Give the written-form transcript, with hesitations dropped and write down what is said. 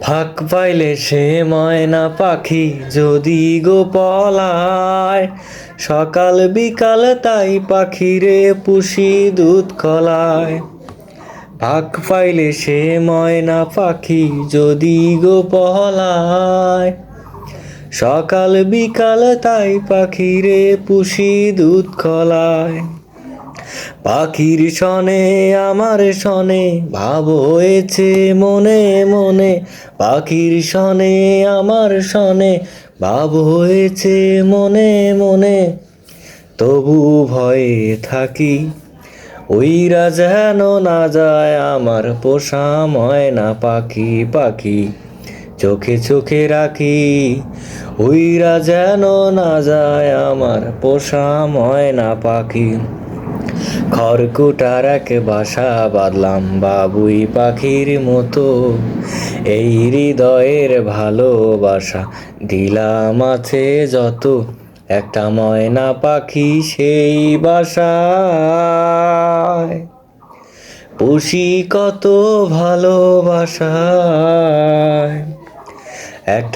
ফাঁক পাইলে সে ময়না পাখি যদি গো পলায়, সকাল বিকাল তাই পাখিরে পুষি দুধ কলায়। ফাঁক পাইলে সে ময়না পাখি যদি গো পলায়, সকাল বিকাল তাই পাখিরে পুষি দুধ কলায়। পাখির সনে আমার সনে ভাব হয়েছে মনে মনে, পাখির সনে আমার সনে ভাব হয়েছে মনে মনে। তবু ভয়ে থাকি উইরা যেন না যায় আমার পোষা ময়না পাখি পাখি, চোখে চোখে রাখি উইরা যেন না যায় আমার পোষা ময়না পাখি। খড়কুটার এক বাসা বাঁধলাম বাবুই পাখির মতো, এই হৃদয়ের ভালোবাসা দিলাম আছে যত, একটা ময়না পাখি সেই বাসায় পুষি কত ভালোবাসায়। একটা